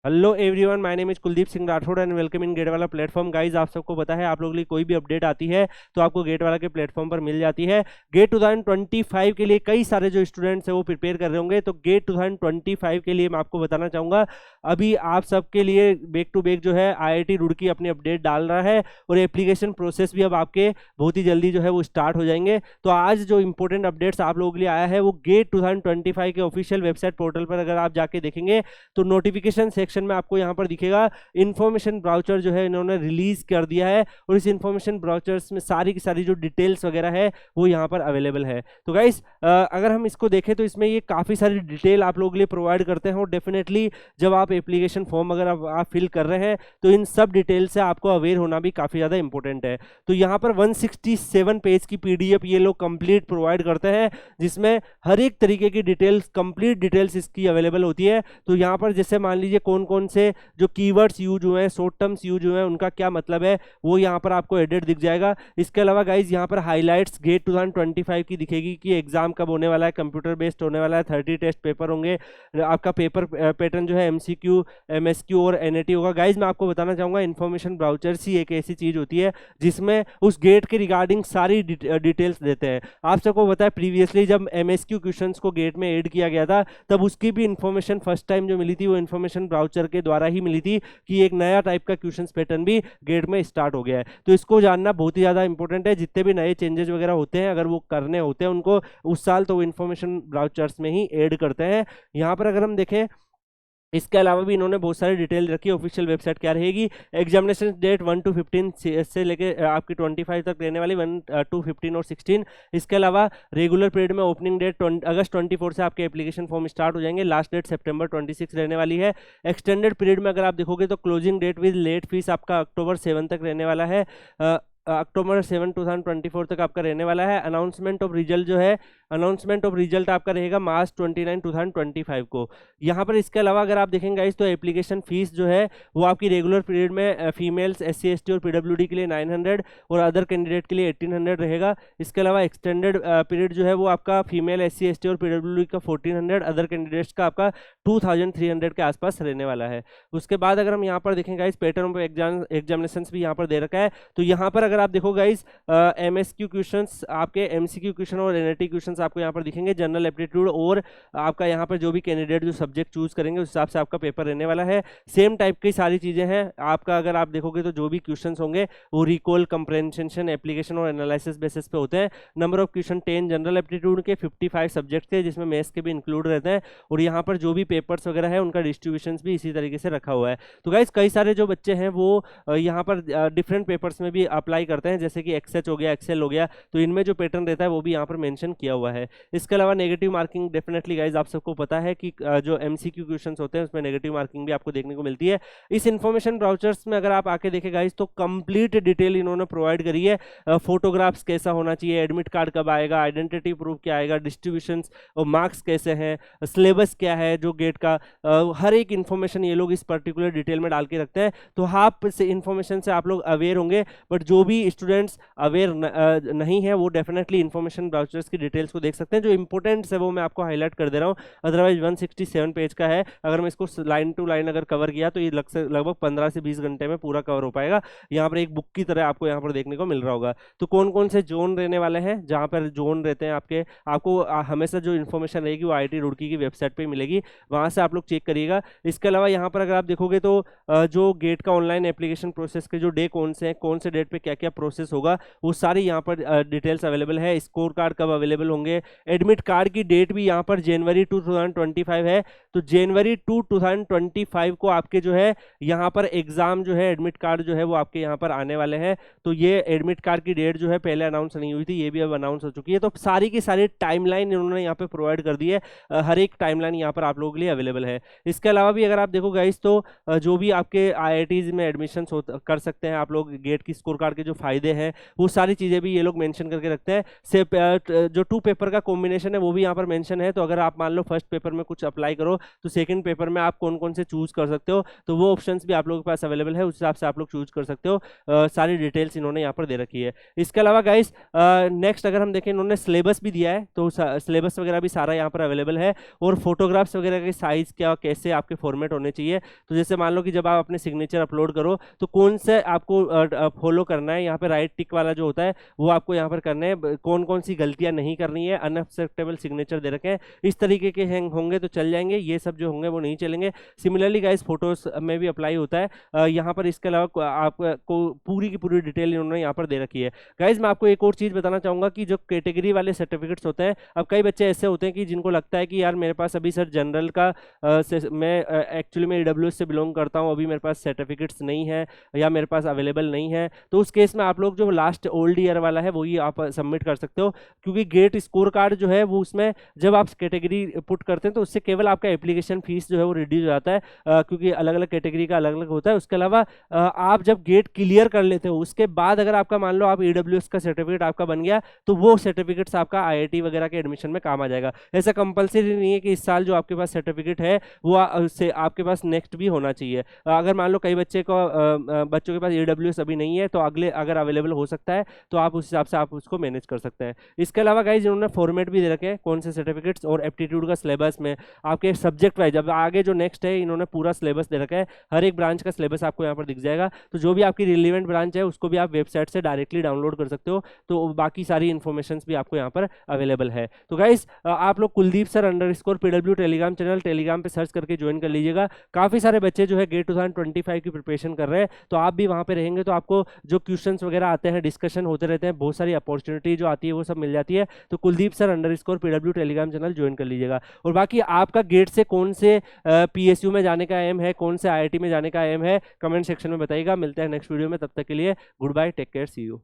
Hello everyone, my name is Kuldeep Singh Rathore and welcome in GATE वाला platform. Guys, आप सबको पता है आप लोगों के लिए कोई भी अपडेट आती है तो आपको गेट वाला के प्लेटफॉर्म पर मिल जाती है। गेट 2025 के लिए कई सारे जो स्टूडेंट्स हैं वो प्रिपेयर कर रहे होंगे, तो गेट 2025 के लिए मैं आपको बताना चाहूँगा अभी आप सबके लिए बैक टू बैक जो है IIT रुड़की अपनी अपडेट डाल रहा है और एप्लीकेशन प्रोसेस भी अब आपके बहुत ही जल्दी जो है वो स्टार्ट हो जाएंगे। तो आज जो इंपॉर्टेंट अपडेट्स आप लोगों के लिए आया है वो गेट 2025 के ऑफिशियल वेबसाइट पोर्टल पर अगर आप जाके देखेंगे तो नोटिफिकेशन सेक्शन में आपको यहां पर दिखेगा इंफॉर्मेशन ब्राउचर जो है इन्होंने रिलीज कर दिया है और इस इंफॉर्मेशन ब्राउचर्स में सारी की सारी जो डिटेल्स वगैरह है वो यहां पर अवेलेबल है। तो गाइस, अगर हम इसको देखें तो इसमें ये काफी सारी डिटेल आप लोगों के लिए प्रोवाइड करते हैं और डेफिनेटली जब आप एप्लीकेशन फॉर्म अगर आप फिल कर रहे हैं तो इन सब डिटेल से आपको अवेयर होना भी काफी ज्यादा इंपॉर्टेंट है। तो यहाँ पर 167 पेज की PDF ये लोग कंप्लीट प्रोवाइड करते हैं जिसमें हर एक तरीके की डिटेल्स, कंप्लीट डिटेल्स इसकी अवेलेबल होती है। तो यहाँ पर जैसे मान लीजिए कौन कौन से जो कीवर्ड्स यूज हुए हैं, शॉर्ट टर्म्स यूज हुए हैं, उनका क्या मतलब है वो यहाँ पर आपको एडिट दिख जाएगा। इसके अलावा गाइज यहाँ पर हाइलाइट्स गेट 2025 की दिखेगी कि एग्जाम कब होने वाला है, कंप्यूटर बेस्ड होने वाला है, 30 टेस्ट पेपर होंगे, आपका पेपर पैटर्न जो है MCQ, MSQ और NAT होगा। गाइज मैं आपको बताना चाहूंगा इन्फॉर्मेशन ब्राउचर्स ही एक ऐसी चीज होती है जिसमें उस गेट के रिगार्डिंग सारी डिटेल्स देते हैं। आप सबको पता है प्रीवियसली जब MSQ क्वेश्चंस को गेट में ऐड किया गया था तब उसकी भी इंफॉर्मेशन फर्स्ट टाइम जो मिली थी वो इन्फॉर्मेशन ब्राउचर के द्वारा ही मिली थी कि एक नया टाइप का क्वेश्चंस पैटर्न भी गेट में स्टार्ट हो गया है। तो इसको जानना बहुत ही ज्यादा इंपॉर्टेंट है। जितने भी नए चेंजेस वगैरह होते हैं अगर वो करने होते हैं उनको उस साल तो वो इन्फॉर्मेशन ब्राउचर्स में ही ऐड करते हैं। यहाँ पर अगर हम देखें इसके अलावा भी इन्होंने बहुत सारी डिटेल रखी है। ऑफिशियल वेबसाइट क्या रहेगी, एग्जामिनेशन डेट 1 to 15 से लेके आपकी 25 तक रहने वाली, 1 to 15 और 16। इसके अलावा रेगुलर पीरियड में ओपनिंग डेट अगस्त 24 से आपके एप्लीकेशन फॉर्म स्टार्ट हो जाएंगे, लास्ट डेट सितंबर 26 रहने वाली है। एक्सटेंडेड पीरियड में अगर आप देखोगे तो closing date with late fees आपका अक्टूबर 7 तक रहने वाला है, अक्टूबर 7 2024 तक आपका रहने वाला है। अनाउंसमेंट ऑफ रिजल्ट जो है, अनाउंसमेंट ऑफ रिजल्ट आपका रहेगा मार्च 29 2025 को। यहाँ पर इसके अलावा अगर आप देखेंगे गाइस तो एप्लीकेशन फीस जो है वो आपकी रेगुलर पीरियड में फीमेल्स SC ST और PWD के लिए 900 और अदर कैंडिडेट के लिए 1800 रहेगा। इसके अलावा एक्सटेंडेड पीरियड जो है वो आपका फीमेल SC ST और PWD का 1400, अदर कैंडिडेट्स का आपका 2300 के आसपास रहने वाला है। उसके बाद अगर हम यहाँ पर देखेंगे गाइस पैटर्न ऑफ एग्जामिनेशंस भी यहाँ पर दे रखा है। तो यहाँ पर अगर आप देखो गाइस MSQ क्वेश्चंस, आपके MCQ क्वेश्चन और NAT क्वेश्चंस आपको यहाँ पर दिखेंगे, जनरल एप्टीट्यूड और आपका यहाँ पर जो भी कैंडिडेट जो सब्जेक्ट चूज करेंगे उस हिसाब से आपका पेपर रहने वाला है। सेम टाइप की सारी चीजें हैं आपका। अगर आप देखोगे तो जो भी क्वेश्चंस होंगे वो रिकॉल, कंप्रेhension, एप्लीकेशन और एनालिसिस बेसिस पे होते हैं। Number of question 10 general aptitude के, 55 सब्जेक्ट थे जिसमें मैथ्स के भी इंक्लूड रहते हैं और यहाँ पर जो भी पेपर्स वगैरह है उनका डिस्ट्रीब्यूशन भी इसी तरीके से रखा हुआ है। तो गाइस कई सारे जो बच्चे हैं वो यहाँ पर डिफरेंट पेपर्स में भी अप्लाई करते हैं, जैसे कि XH हो गया, एक्सेल हो गया, तो इनमें जो पैटर्न रहता है वो भी यहाँ पर मेंशन किया हुआ है। इसके अलावा नेगेटिव मार्किंग डेफिनेटली गाइज आप सबको पता है कि जो MCQ क्वेश्चंस होते हैं उसमें नेगेटिव मार्किंग भी आपको देखने को मिलती है। इस इन्फॉर्मेशन ब्राउचर्स में अगर आप आके देखें गाइज तो कंप्लीट डिटेल इन्होंने प्रोवाइड करी है। फोटोग्राफ्स कैसा होना चाहिए, एडमिट कार्ड कब आएगा, आइडेंटिटी प्रूफ क्या आएगा, डिस्ट्रीब्यूशन और मार्क्स कैसे हैं, सिलेबस क्या है जो गेट का, हर एक इन्फॉर्मेशन ये लोग इस पर्टिकुलर डिटेल में डाल के रखते हैं। तो आप से इन्फॉर्मेशन से आप लोग अवेयर होंगे, बट जो भी स्टूडेंट्स अवेयर नहीं है वो डेफिनेटली इन्फॉर्मेशन ब्राउचर्स की डिटेल्स को देख सकते हैं। जो इंपॉर्टेंट्स है वो मैं आपको हाईलाइट कर दे रहा हूँ, अदरवाइज 167 पेज का है। अगर मैं इसको लाइन टू लाइन अगर कवर किया तो ये लगभग 15 से 20 घंटे में पूरा कवर हो पाएगा। यहाँ पर एक बुक की तरह आपको यहाँ पर देखने को मिल रहा होगा। तो कौन कौन से जोन रहने वाले हैं, जहाँ पर जोन रहते हैं आपको हमेशा जो इन्फॉर्मेशन रहेगी वो IIT रुड़की की वेबसाइट पर मिलेगी, वहाँ से आप लोग चेक करिएगा। इसके अलावा यहाँ पर अगर आप देखोगे तो जो गेट का ऑनलाइन एप्लीकेशन प्रोसेस के जो डे कौन से हैं, कौन से डेट पे क्या क्या प्रोसेस होगा, वो सारी यहाँ पर डिटेल्स अवेलेबल है। स्कोर कार्ड कब अवेलेबल होंगे, एडमिट कार्ड की डेट भी यहाँ पर जनवरी 2025 है। तो जनवरी 2025 को आपके जो है यहाँ पर एग्जाम जो है, एडमिट कार्ड जो है वो आपके यहाँ पर आने वाले हैं। तो ये एडमिट कार्ड की डेट जो है पहले अनाउंस नहीं हुई थी, ये भी अब अनाउंस हो चुकी है। तो सारी की सारी टाइमलाइन इन्होंने यहाँ पे प्रोवाइड कर दी है, हर एक टाइमलाइन यहाँ पर आप लोगों के लिए अवेलेबल है। इसके अलावा भी अगर आप देखो गाइस तो जो भी आपके IITs में एडमिशन कर सकते हैं आप लोग, गेट की स्कोर कार्ड के जो फायदे हैं वो सारी चीज़ें भी ये लोग मेंशन करके रखते हैं। से जो 2 पेपर का कॉम्बिनेशन है वो भी यहाँ पर मेंशन है, तो अगर आप मान लो फर्स्ट पेपर में कुछ अप्लाई करो तो सेकंड पेपर में आप कौन कौन से चूज कर सकते हो, तो वो ऑप्शंस भी आप लोगों के पास अवेलेबल है, उस हिसाब से आप लोग चूज कर सकते हो। सारी डिटेल्स इन्होंने यहाँ पर दे रखी है। इसके अलावा गाइस नेक्स्ट अगर हम देखें, इन्होंने सिलेबस भी दिया है, तो सिलेबस वगैरह भी सारा यहाँ पर अवेलेबल है, और फोटोग्राफ्स वगैरह के साइज क्या कैसे आपके फॉर्मेट होने चाहिए। तो जैसे मान लो कि जब आप अपने सिग्नेचर अपलोड करो तो कौन से आपको फॉलो करना है, यहाँ पे राइट टिक वाला जो होता है वो आपको यहाँ पर करना है, कौन कौन सी गलतियां नहीं करनी है, अनएक्सेप्टेबल सिग्नेचर दे रखे हैं, इस तरीके के हैंग होंगे तो चल जाएंगे, ये सब जो होंगे वो नहीं चलेंगे। सिमिलरली गाइस फोटोज में भी अप्लाई होता है यहाँ पर। इसके अलावा आपको पूरी की पूरी डिटेल इन्होंने यहाँ पर दे रखी है। गाइस मैं आपको एक और चीज बताना चाहूंगा कि जो कैटेगरी वाले सर्टिफिकेट्स होते हैं, अब कई बच्चे ऐसे होते हैं कि जिनको लगता है कि यार मेरे पास अभी सर जनरल का मैं एक्चुअली मैं ईडब्ल्यूएस से बिलोंग करता हूँ, अभी मेरे पास सर्टिफिकेट्स नहीं है या मेरे पास अवेलेबल नहीं है, तो उस केस में आप लोग जो लास्ट ओल्ड ईयर वाला है वही आप सबमिट कर सकते हो, क्योंकि गेट स्कोर कार्ड जो है वो उसमें जब आप कैटेगरी पुट करते हैं तो उससे केवल आपका एप्लीकेशन फीस जो है वो रिड्यूस हो जाता है, क्योंकि अलग अलग कैटेगरी का अलग अलग होता है। उसके अलावा आप जब गेट क्लियर कर लेते हो उसके बाद अगर आपका मान लो आप ईडब्ल्यूएस का सर्टिफिकेट आपका बन गया तो वो सर्टिफिकेट्स आपका आईआईटी वगैरह के एडमिशन में काम आ जाएगा। ऐसा कंपलसरी नहीं है कि इस साल जो आपके पास सर्टिफिकेट है वो से आपके पास नेक्स्ट भी होना चाहिए। अगर मान लो कई बच्चों के पास ईडब्ल्यूएस अभी नहीं है तो अगले अगर अवेलेबल हो सकता है तो आप उस हिसाब से आप उसको मैनेज कर सकते हैं। इसके अलावा गाइज इन्होंने फॉर्मेट भी दे रखे हैं कौन से सर्टिफिकेट्स, और एप्टीट्यूड का सिलेबस में आपके सब्जेक्ट वाइज अब आगे जो नेक्स्ट है इन्होंने पूरा सिलेबस दे रखा है, हर एक ब्रांच का सिलेबस आपको यहाँ पर दिख जाएगा, तो जो भी आपकी रिलेवेंट ब्रांच है उसको भी आप वेबसाइट से डायरेक्टली डाउनलोड कर सकते हो, तो बाकी सारी इन्फॉर्मेशन भी आपको यहाँ पर अवेलेबल है। तो गाइज आप लोग Kuldeep sir _PW Telegram channel Telegram पे सर्च करके ज्वाइन कर लीजिएगा। काफी सारे बच्चे जो है गेट 2025 की प्रिपरेशन कर रहे हैं, तो आप भी वहाँ पे रहेंगे तो आपको जो क्वेश्चंस वगैरह आते हैं, डिस्कशन होते रहते हैं, बहुत सारी अपॉर्चुनिटी जो आती है वो सब मिल जाती है। तो Kuldeep sir _PW Telegram channel join कर लीजिएगा। और बाकी आपका गेट से कौन से पीएसयू में जाने का एम है, कौन से आईआईटी में जाने का एम है, कमेंट सेक्शन में बताइएगा। मिलते हैं नेक्स्ट वीडियो में, तब तक के लिए good bye, take care, see you.